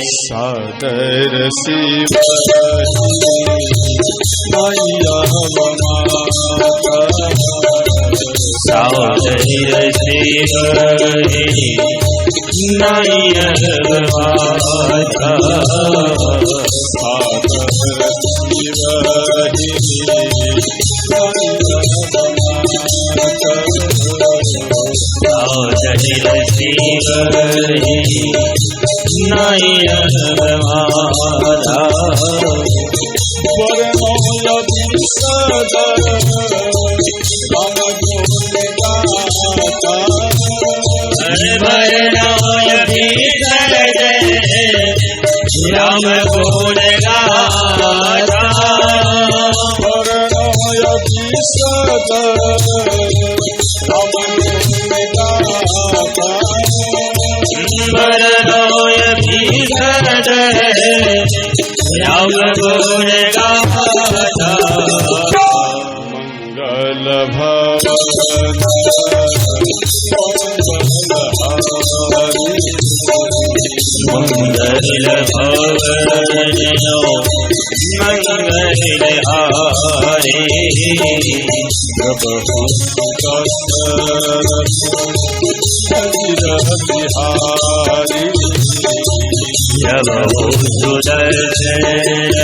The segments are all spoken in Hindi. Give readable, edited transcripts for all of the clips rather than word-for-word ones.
सादर शिव मैया माता सादर शिव मैया माता राम गुण गाता वरनोय भीषण राम गुण गाता मंगल भवन मंगल भवनो मंगल हारे प्रभु बिहारी प्रभु सुदर्शन अजिर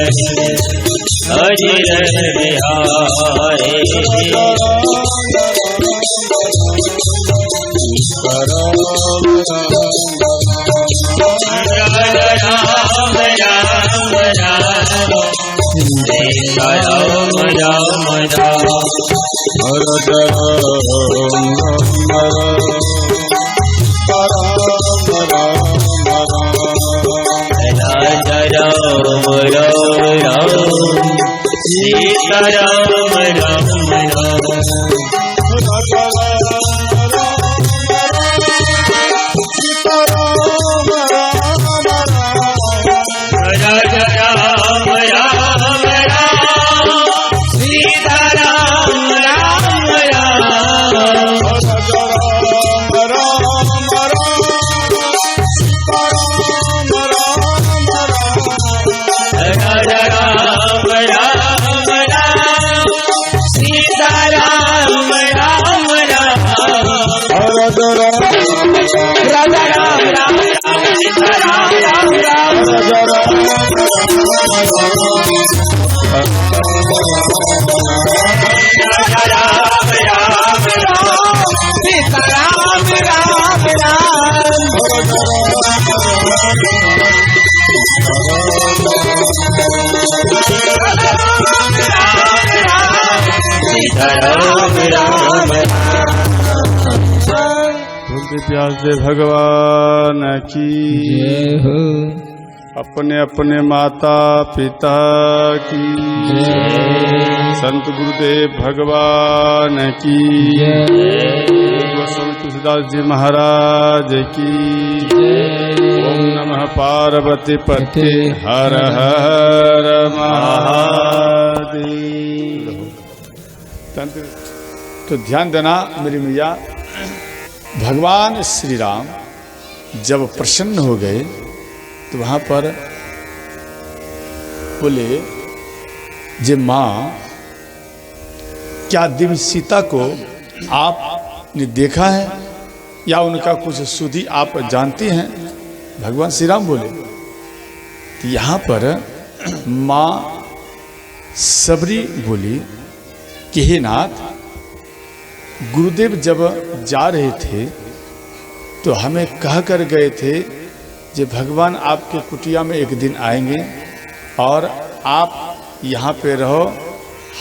बिहारे राम राम राम सीता राम राम राम राजा राम राम राम सीता राम राम राम राजा राम राम राम सीता राम राम राम राजा राम राम राम सीता राम राम राम राजा राम राम राम सीता राम राम राम राजा राम राम राम सीता राम राम सीता राम राम भक्ति प्यास दे भगवान की जय हो। अपने अपने माता पिता की संत गुरुदेव भगवान की गोस्वामी तुलसीदास जी महाराज की ओम नमः पार्वती पते हर हर महादेव। तो ध्यान देना मेरी मैया, भगवान श्री राम जब प्रसन्न हो गए तो वहाँ पर बोले जे माँ, क्या दिव्य सीता को आपने देखा है या उनका कुछ सुधि आप जानती हैं? भगवान श्री राम बोले। तो यहाँ पर माँ सबरी बोली कि हे नाथ, गुरुदेव जब जा रहे थे तो हमें कह कर गए थे कि भगवान आपके कुटिया में एक दिन आएंगे और आप यहाँ पे रहो।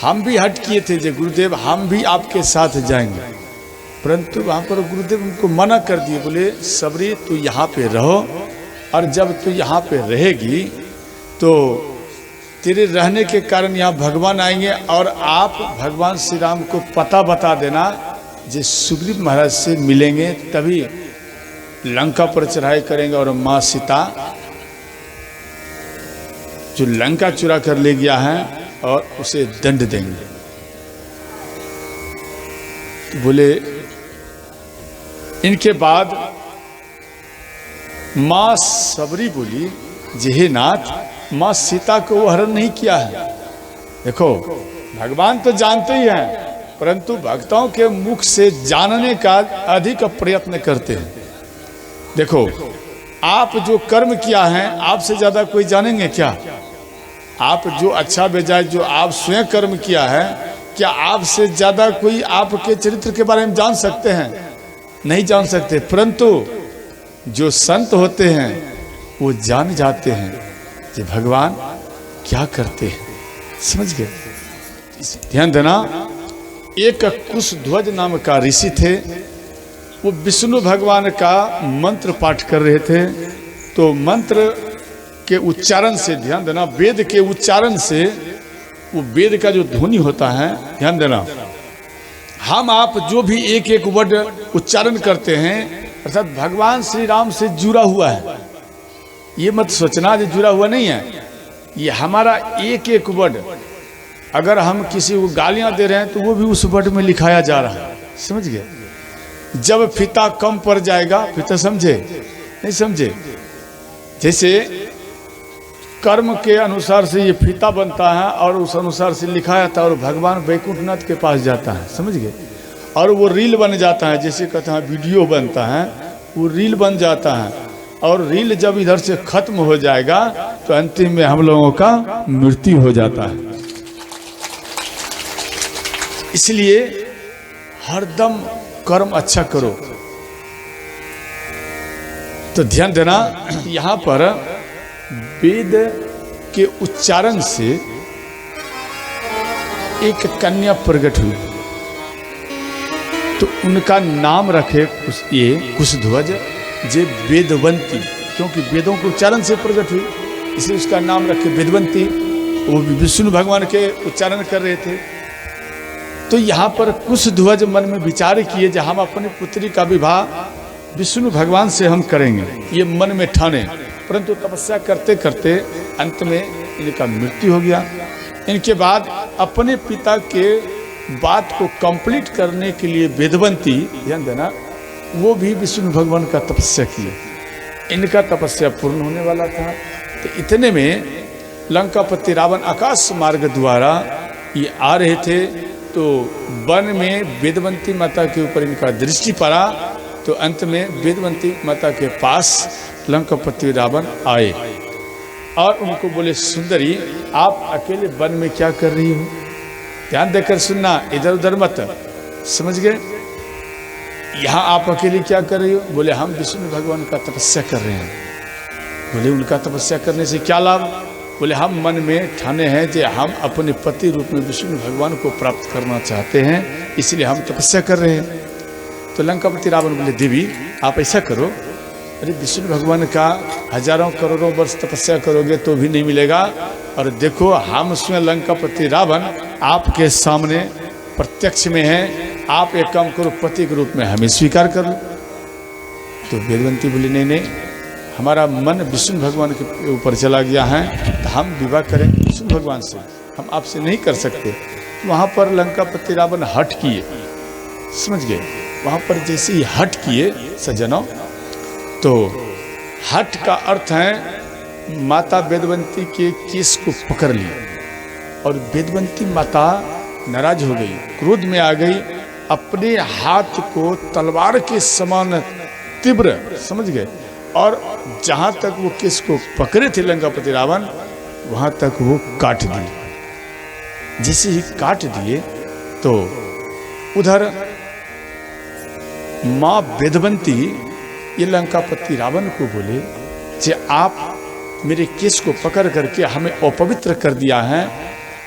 हम भी हट किए थे जे गुरुदेव हम भी आपके साथ जाएंगे, परंतु वहाँ पर गुरुदेव उनको मना कर दिए। बोले सबरी तू यहाँ पे रहो और जब तू यहाँ पे रहेगी तो तेरे रहने के कारण यहाँ भगवान आएंगे और आप भगवान श्री राम को पता बता देना जे सुग्रीव महाराज से मिलेंगे, तभी लंका पर चढ़ाई करेंगे और माँ सीता जो लंका चुरा कर ले गया है और उसे दंड देंगे। तो बोले इनके बाद माँ सबरी बोली जे नाथ माँ सीता को वो हरण नहीं किया है। देखो भगवान तो जानते ही हैं, परंतु भक्तों के मुख से जानने का अधिक प्रयत्न करते हैं। देखो आप जो कर्म किया है आपसे ज्यादा कोई जानेंगे क्या? आप जो अच्छा बेजाय जो आप स्वयं कर्म किया है, क्या आपसे ज्यादा कोई आपके चरित्र के बारे में जान सकते हैं? नहीं जान सकते। परंतु जो संत होते हैं वो जान जाते हैं कि भगवान क्या करते हैं। समझ गए? ध्यान देना, एक कुशध्वज नाम का ऋषि थे, वो विष्णु भगवान का मंत्र पाठ कर रहे थे। तो मंत्र के उच्चारण से, ध्यान देना, वेद के उच्चारण से, वो वेद का जो ध्वनि होता है, ध्यान देना, हम आप जो भी एक एक वर्ड उच्चारण करते हैं अर्थात भगवान श्री राम से जुड़ा हुआ है। ये मत सोचना जो जुड़ा हुआ नहीं है, ये हमारा एक एक वर्ड, अगर हम किसी को गालियां दे रहे हैं तो वो भी उस वर्ड में लिखाया जा रहा है। समझ गए? जब फीता कम पड़ जाएगा, फीता समझे नहीं समझे, जैसे कर्म के अनुसार से ये फीता बनता है और उस अनुसार से लिखा जाता है और भगवान वैकुंठनाथ के पास जाता है। समझ गए? और वो रील बन जाता है, जैसे कहते हैं वीडियो बनता है, वो रील बन जाता है। और रील जब इधर से खत्म हो जाएगा तो अंतिम में हम लोगों का मृत्यु हो जाता है। इसलिए हरदम कर्म अच्छा करो। तो ध्यान देना, यहां पर वेद के उच्चारण से एक कन्या प्रकट हुई, तो उनका नाम रखे कुशध्वज जे वेदवंती, क्योंकि वेदों के उच्चारण से प्रकट हुई, इसलिए उसका नाम रखे वेदवंती। वो भी विष्णु भगवान के उच्चारण कर रहे थे। तो यहाँ पर कुशध्वज मन में विचार किए कि हम अपनी पुत्री का विवाह विष्णु भगवान से हम करेंगे, ये मन में ठाने। परंतु तपस्या करते करते अंत में इनका मृत्यु हो गया। इनके बाद अपने पिता के बात को कंप्लीट करने के लिए वेदवंती, ध्यान देना, वो भी विष्णु भगवान का तपस्या किए। इनका तपस्या पूर्ण होने वाला था। तो इतने में लंकापति रावण आकाश मार्ग द्वारा ये आ रहे थे। तो वन में वेदवंती माता के ऊपर इनका दृष्टि पड़ा। तो अंत में वेदवंती माता के पास लंकापति रावण आए और उनको बोले, सुंदरी आप अकेले वन में क्या कर रही हो? ध्यान देकर सुनना, इधर उधर मत। समझ गए? यहाँ आप अकेले क्या कर रही हो? बोले हम विष्णु भगवान का तपस्या कर रहे हैं। बोले उनका तपस्या करने से क्या लाभ? बोले हम मन में ठाने हैं कि हम अपने पति रूप में विष्णु भगवान को प्राप्त करना चाहते हैं, इसलिए हम तपस्या कर रहे हैं। तो लंकापति रावण बोले, देवी आप ऐसा करो, अरे विष्णु भगवान का हजारों करोड़ों वर्ष तपस्या करोगे तो भी नहीं मिलेगा। और देखो हम स्वयं लंकापति रावण आपके सामने प्रत्यक्ष में है, आप एक काम करो, पति के रूप में हमें स्वीकार कर लो। तो वेदवंती बोली, नहीं नहीं, हमारा मन विष्णु भगवान के ऊपर चला गया है, तो हम विवाह करें विष्णु भगवान से, हम आपसे नहीं कर सकते। तो वहाँ पर लंकापति रावण हट किए। समझ गए? वहाँ पर जैसे ही हट किए सज्जनों, तो हट का अर्थ है माता वेदवंती के केस को पकड़ लिया और वेदवंती माता नाराज हो गई, क्रोध में आ गई, अपने हाथ को तलवार के समान तीव्र, समझ गए, और जहां तक वो केस को पकड़े थे लंकापति रावण, वहां तक वो काट दिए। जैसे ही काट दिए तो उधर मां वेदवंती ये लंकापति रावण को बोले कि आप मेरे केस को पकड़ करके हमें अपवित्र कर दिया है,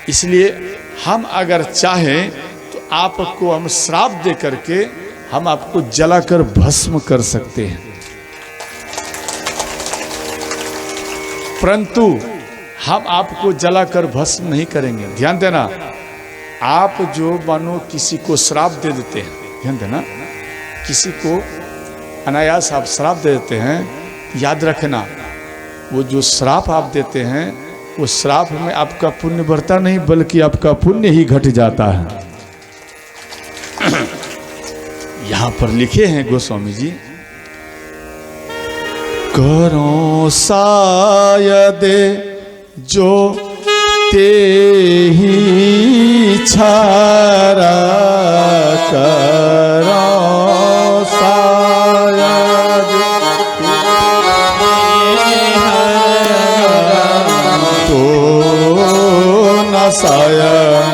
इसलिए हम अगर चाहें तो आपको हम श्राप दे करके हम आपको जलाकर भस्म कर सकते हैं, परंतु हम आपको जलाकर भस्म नहीं करेंगे। ध्यान देना, आप जो मानो किसी को श्राप दे देते हैं, ध्यान देना, किसी को अनायास आप श्राप दे देते हैं, याद रखना वो जो श्राप आप देते हैं वो श्राप में आपका पुण्य बढ़ता नहीं बल्कि आपका पुण्य ही घट जाता है। यहां पर लिखे हैं गोस्वामी जी, करो शायद जो ते ही छारा करो शायद तो नसाय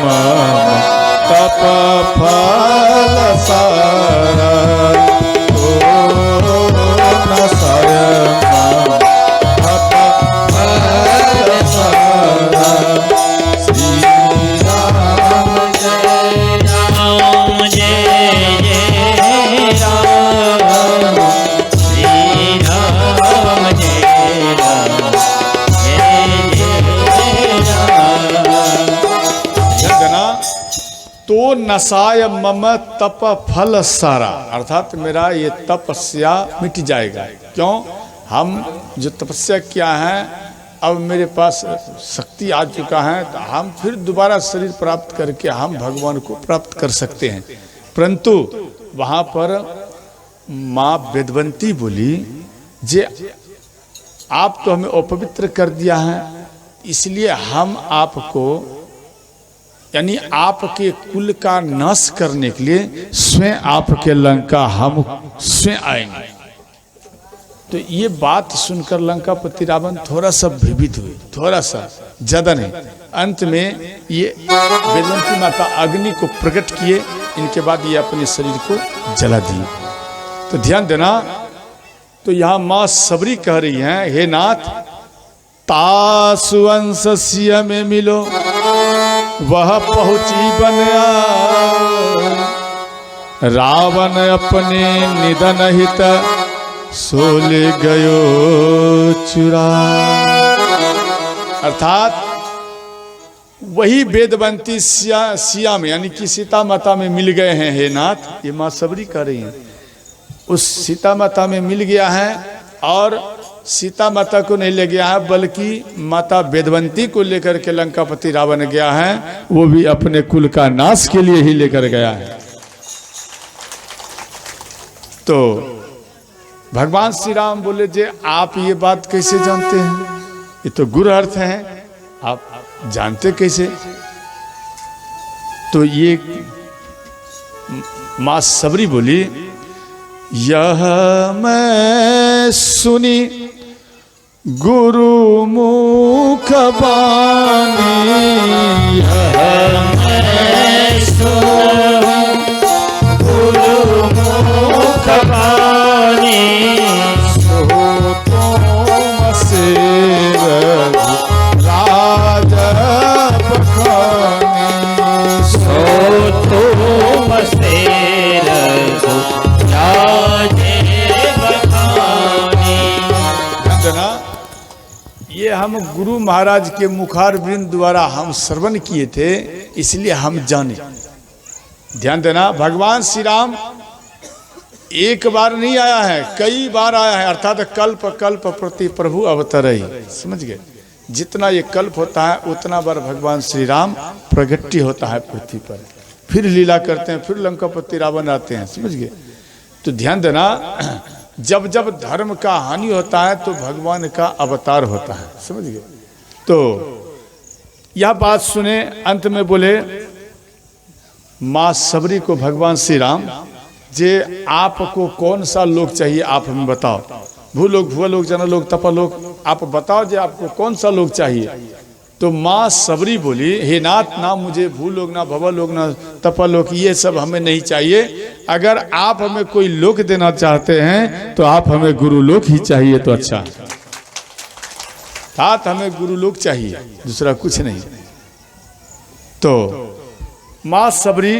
मम तप फल सारा तो नसाय मम तप फल सारा। श्री राम जय राम जय जय राम श्री राम जय राम जय जय राम। जना तो नसाय मम तप फल सारा, अर्थात मेरा ये तपस्या मिट जाएगा। क्यों? हम जो तपस्या किया है अब मेरे पास शक्ति आ चुका है, तो हम फिर दोबारा शरीर प्राप्त करके हम भगवान को प्राप्त कर सकते हैं। परंतु वहाँ पर माँ वेदवंती बोली जे आप तो हमें अपवित्र कर दिया है, इसलिए हम आपको यानी आपके कुल का नाश करने के लिए स्वयं आपके लंका हम स्वयं आएंगे। तो ये बात सुनकर लंकापति रावण थोड़ा सा भयभीत हुए, थोड़ा सा, ज्यादा नहीं। अंत में ये वेदवंती माता अग्नि को प्रकट किए, इनके बाद ये अपने शरीर को जला दिए। तो ध्यान देना, तो यहाँ माँ सबरी कह रही हैं, हे नाथ तासुवंशस्य में मिलो वह पहुंची बनया, रावण अपने निधन हित सोले गयो चुरा। अर्थात वही वेदवंती सिया में यानी कि सीता माता में मिल गए हैं। हे नाथ, ये माँ सबरी कह रही हैं, उस सीता माता में मिल गया है और सीता माता को नहीं ले गया है, बल्कि माता वेदवंती को लेकर के लंकापति रावण गया है, वो भी अपने कुल का नाश के लिए ही लेकर गया है। तो भगवान श्री राम बोले जे आप ये बात कैसे जानते हैं? ये तो गुरु अर्थ है, आप जानते कैसे? तो ये मां सबरी बोली, यह मैं सुनी गुरु मुख बानी, मैं सुनी गुरु मुख बानी, सो तुम से राज बखानी, सो तुम से राज बखानी। ये हम गुरु महाराज के मुखार वृंद द्वारा हम श्रवण किए थे, इसलिए हम जाने। ध्यान देना, भगवान श्री राम एक बार नहीं आया है, कई बार आया है। अर्थात कल्प कल्प प्रति प्रभु अवतरई, समझ गए? जितना ये कल्प होता है उतना बार भगवान श्री राम प्रगट्य होता है पृथ्वी पर, फिर लीला करते हैं, फिर लंकापति रावण आते हैं, समझ गए? तो ध्यान देना, जब जब धर्म का हानि होता है तो भगवान का अवतार होता है, समझ गए? तो यह बात सुने, अंत में बोले माँ सबरी को भगवान श्री राम, जे आपको कौन सा लोक चाहिए आप हमें बताओ, भूलोक, भुवलोक, जनलोक, तपलोक, आप बताओ जे आपको कौन सा लोक चाहिए। तो माँ सबरी बोली, हे नाथ, ना मुझे भूलोक, ना भवलोक, ना तपलोक, ये सब हमें नहीं चाहिए। अगर आप हमें कोई लोक देना चाहते हैं तो आप हमें गुरुलोक ही चाहिए तो अच्छा। तात हमें गुरुलोक चाहिए, दूसरा कुछ नहीं। तो माँ सबरी